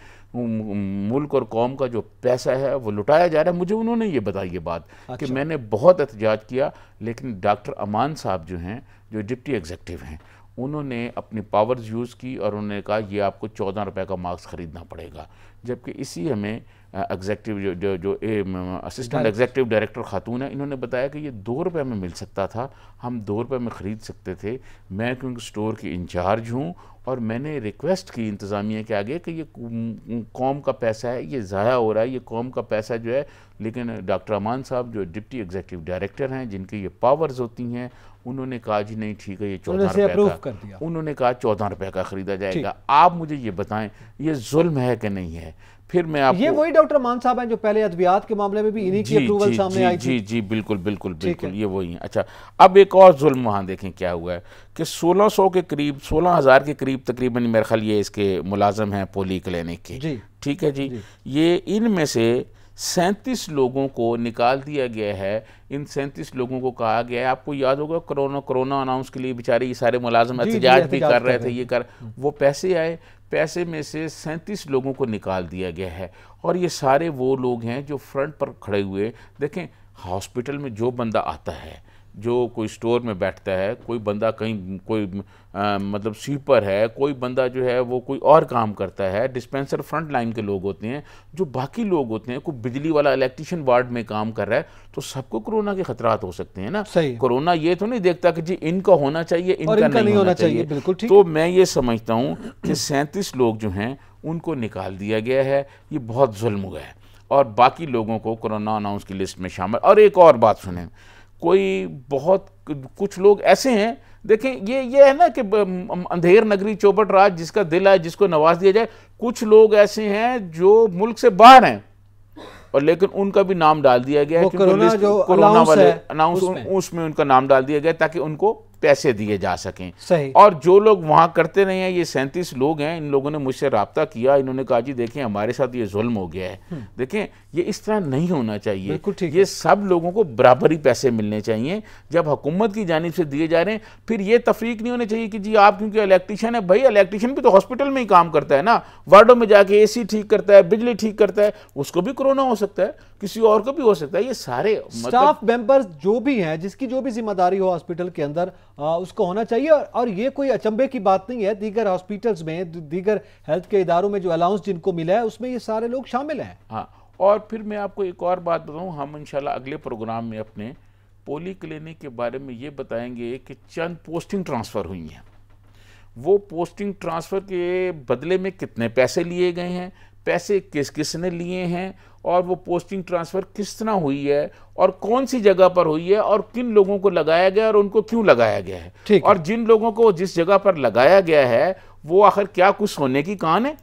S2: मुल्क और कौम का जो पैसा है वो लुटाया जा रहा है। मुझे उन्होंने ये बताई ये बात कि मैंने बहुत एहतजाज किया, लेकिन डॉक्टर अमान साहब जो हैं, जो डिप्टी एग्जीक्यूटिव हैं, उन्होंने अपनी पावर्स यूज़ की और उन्होंने कहा ये आपको 14 रुपये का मास्क ख़रीदना पड़ेगा। जबकि इसी हमें एग्जीक्यूटिव जो असिस्टेंट एग्जीक्यूटिव डायरेक्टर खातून है, इन्होंने बताया कि ये 2 रुपये में मिल सकता था, हम 2 रुपये में ख़रीद सकते थे। मैं क्योंकि स्टोर की इंचार्ज हूँ और मैंने रिक्वेस्ट की इंतज़ामिया के आगे कि ये कौम का पैसा है, ये ज़ाया हो रहा है, ये कौम का पैसा जो है। लेकिन डॉक्टर अमान साहब जो डिप्टी एग्जीक्यूटिव डायरेक्टर हैं, जिनकी ये पावर्स होती हैं, उन्होंने कहा जी नहीं ठीक है, ये 14 रुपये का, उन्होंने कहा 14 रुपये का ख़रीदा जाएगा। आप मुझे ये बताएं, ये जुल्म है कि नहीं है? फिर मैं आपको,
S1: ये वही डॉक्टर अमान साहब हैं जो पहले अद्वियात के मामले में भी इन्हीं की अप्रूवल सामने आई थी।
S2: जी बिल्कुल, ये वही हैं। अच्छा, अब एक और जुल्म वहाँ देखें क्या हुआ है कि 1600 के करीब, 16,000 के करीब तकरीबन मेरे ख्याल ये इसके मुलाजम हैं पोली क्लिनिक के, ठीक है जी। ये इनमें से 37 लोगों को निकाल दिया गया है। इन 37 लोगों को कहा गया है, आपको याद होगा कोरोना अनाउंस के लिए बेचारे ये सारे मुलाजिम एहतजाज भी कर रहे थे, ये कर, वो पैसे आए, पैसे में से 37 लोगों को निकाल दिया गया है। और ये सारे वो लोग हैं जो फ्रंट पर खड़े हुए, देखें हॉस्पिटल में जो बंदा आता है, जो कोई स्टोर में बैठता है, कोई बंदा कहीं कोई मतलब स्वीपर है, कोई बंदा जो है वो कोई और काम करता है, डिस्पेंसर फ्रंट लाइन के लोग होते हैं, जो बाकी लोग होते हैं, कोई बिजली वाला इलेक्ट्रिशियन वार्ड में काम कर रहा है, तो सबको कोरोना के खतरात हो सकते हैं ना। कोरोना ये तो नहीं देखता कि जी इनका होना चाहिए, इनका नहीं होना चाहिए।
S1: बिल्कुल ठीक।
S2: तो मैं ये समझता हूँ कि 37 लोग जो हैं उनको निकाल दिया गया है, ये बहुत जुल्म हुआ है, और बाकी लोगों को कोरोना अनाउंस की लिस्ट में शामिल। और एक और बात सुने, कोई बहुत कुछ लोग ऐसे हैं, देखें ये है ना कि अंधेर नगरी चौपट राज, जिसका दिल है जिसको नवाज दिया जाए। कुछ लोग ऐसे हैं जो मुल्क से बाहर हैं, और लेकिन उनका भी नाम डाल दिया गया है,
S1: कोरोना वाले
S2: अनाउंस उसमें उनका नाम डाल दिया गया ताकि उनको पैसे दिए जा सकें।
S1: सही।
S2: और जो लोग वहाँ करते रहे हैं, ये 37 लोग हैं, इन लोगों ने मुझसे रब्ता किया, इन्होंने कहा जी देखें हमारे साथ ये जुल्म हो गया है, देखें ये इस तरह नहीं होना चाहिए, ये सब लोगों को बराबरी पैसे मिलने चाहिए जब हुकूमत की जानिब से दिए जा रहे हैं। फिर ये तफरीक नहीं होनी चाहिए कि जी आप क्योंकि इलेक्ट्रीशियन है, भाई इलेक्ट्रीशियन भी तो हॉस्पिटल में ही काम करता है ना, वार्डों में जाके AC ठीक करता है, बिजली ठीक करता है, उसको भी कोरोना हो सकता है, किसी और को भी हो सकता है। ये सारे
S1: स्टाफ मेंबर्स जो भी हैं, जिसकी जो भी जिम्मेदारी हो हॉस्पिटल के अंदर, उसको होना चाहिए। और ये कोई अचंभे की बात नहीं है, दीगर हॉस्पिटल्स में, दीगर हेल्थ के इदारों में जो अलाउंस जिनको मिला है उसमें ये सारे लोग शामिल हैं।
S2: हाँ, और फिर मैं आपको एक और बात बताऊं, हम इंशाल्लाह अगले प्रोग्राम में अपने पोली क्लिनिक के बारे में ये बताएंगे कि चंद पोस्टिंग ट्रांसफ़र हुई हैं, वो पोस्टिंग ट्रांसफ़र के बदले में कितने पैसे लिए गए हैं, पैसे किस किस ने लिए हैं, और वो पोस्टिंग ट्रांसफ़र किस तरह हुई है और कौन सी जगह पर हुई है और किन लोगों को लगाया गया और उनको क्यों लगाया गया है, और जिन लोगों को जिस जगह पर लगाया गया है वो आखिर क्या कुछ सोने की कान है,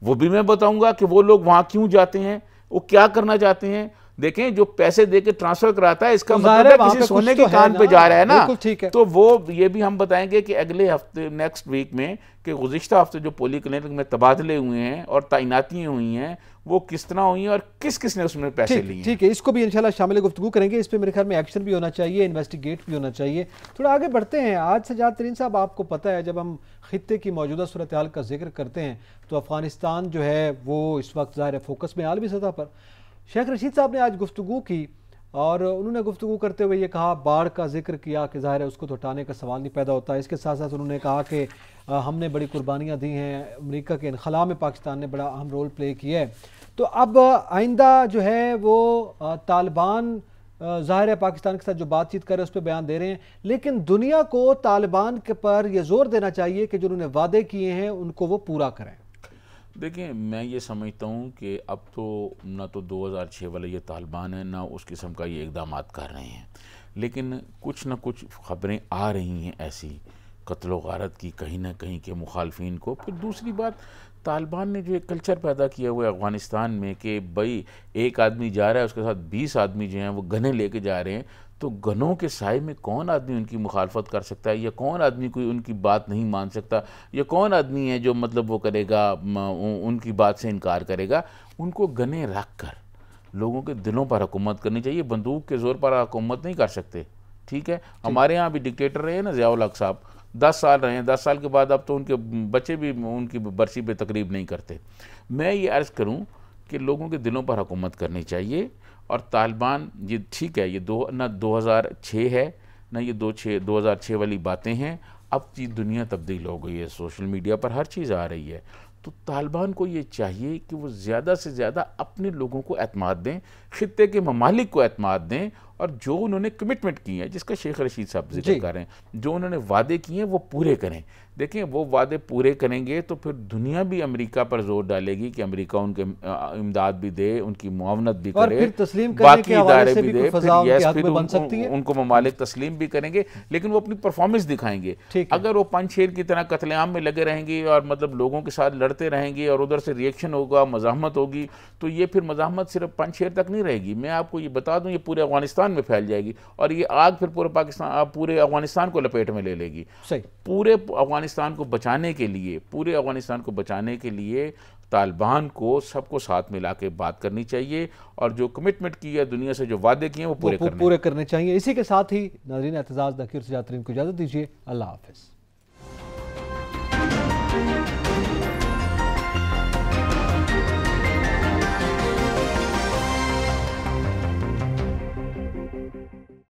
S2: वो भी मैं बताऊंगा कि वो लोग वहाँ क्यों जाते हैं, वो क्या करना चाहते हैं। देखें जो पैसे देके ट्रांसफर कराता है इसका मतलब है किसी सोने की कान पे जा रहा है ना, ठीक है। तो वो ये भी हम बताएंगे कि अगले हफ्ते, नेक्स्ट वीक में, कि गुज़िश्ता हफ्ते जो पोली क्लिनिक में तबादले हुए हैं और तैनातियाँ हुई हैं वो किस तरह हुई हैं और किस किस ने उसमें पैसे लिए। ठीक
S1: है, इसको भी इंशाल्लाह शामिल गुफ्तगू करेंगे। इस पर मेरे ख्याल में एक्शन भी होना चाहिए, इन्वेस्टिगेट भी होना चाहिए। थोड़ा आगे बढ़ते हैं। आज सज्जाद तरीन साहब, आपको पता है जब हम खित्ते की मौजूदा सूरत हाल का जिक्र करते हैं तो अफगानिस्तान जो है वो इस वक्त ज़ाहिर फोकस में आलमी सतह पर। शेख रशीद साहब ने आज गुफ्तगू की और उन्होंने गुफ्तगू करते हुए ये कहा, बाढ़ का जिक्र किया कि ज़ाहिर है उसको तो हटाने का सवाल नहीं पैदा होता। इसके साथ साथ उन्होंने कहा कि हमने बड़ी कुर्बानियाँ दी हैं, अमेरिका के इनखला में पाकिस्तान ने बड़ा अहम रोल प्ले किया है। तो अब आइंदा जो है वो तालिबान ज़ाहिर है पाकिस्तान के साथ जो बातचीत कर रहे हैं उस पर बयान दे रहे हैं, लेकिन दुनिया को तालिबान के पर यह जोर देना चाहिए कि जो उन्होंने वादे किए हैं उनको वो पूरा करें।
S2: देखिए, मैं ये समझता हूँ कि अब तो ना तो 2006 वाला ये तालिबान है, ना उस किस्म का ये इक़दाम कर रहे हैं, लेकिन कुछ ना कुछ ख़बरें आ रही हैं ऐसी कत्ल गारत की कहीं ना कहीं के मुखालफिन को। फिर दूसरी बात, तालिबान ने जो एक कल्चर पैदा किया हुआ है अफ़गानिस्तान में कि भाई एक आदमी जा रहा है उसके साथ 20 आदमी जो हैं वो गने लेके जा रहे हैं, तो गनों के साए में कौन आदमी उनकी मुखालफत कर सकता है, या कौन आदमी कोई उनकी बात नहीं मान सकता, या कौन आदमी है जो मतलब वो करेगा उनकी बात से इनकार करेगा। उनको गने रख कर लोगों के दिलों पर हुकूमत करनी चाहिए, बंदूक के ज़ोर पर हुकूमत नहीं कर सकते। ठीक है, हमारे यहाँ भी डिक्टेटर रहे हैं ना ज़िया उल हक साहब, 10 साल रहे हैं, 10 साल के बाद अब तो उनके बच्चे भी उनकी बरसी पे तकरीब नहीं करते। मैं ये अर्ज़ करूँ कि लोगों के दिलों पर हुकूमत करनी चाहिए। और तालिबान ये ठीक है, ये ना 2006 है ना ये 2006 वाली बातें हैं। अब चीज़ दुनिया तब्दील हो गई है, सोशल मीडिया पर हर चीज़ आ रही है, तो तालिबान को ये चाहिए कि वो ज़्यादा से ज़्यादा अपने लोगों को एतमाद दें, खित्ते के ममालिक को एतमाद दें, और जो उन्होंने कमिटमेंट की है जिसका शेख रशीद साहब जिक्र कर रहे हैं, जो उन्होंने वादे किए हैं वो पूरे करें। देखें, वो वादे पूरे करेंगे तो फिर दुनिया भी अमेरिका पर जोर डालेगी कि अमेरिका उनके इमदाद भी दे, उनकी मुआवनत भी करे, बाकी इदारे भी दे, फिर उनको ममालिक तस्लीम भी करेंगे, लेकिन वो अपनी परफॉर्मेंस दिखाएंगे। अगर वो पंजशेर की तरह कत्लेआम में लगे रहेंगे और मतलब लोगों के साथ लड़ते रहेंगे और उधर से रिएक्शन होगा, मज़ाहमत होगी, तो ये फिर मज़ाहमत सिर्फ पंजशेर तक नहीं रहेगी। मैं आपको ये बता दूँ, ये पूरे अफगानिस्तान में फैल जाएगी और ये आग फिर पूरे पाकिस्तान, पूरे अफगानिस्तान को लपेट में ले लेगी। पूरे अफगानिस्तान को बचाने के लिए तालिबान को सबको साथ मिला के बात करनी चाहिए और जो कमिटमेंट की है दुनिया से, जो वादे किए हैं वो पूरे करने चाहिए। इसी के साथ ही नाज़रीन, एतजाज़ नकीर सज्जाद तरीन को इजाज़त दीजिए। अल्लाह हाफ़िज़।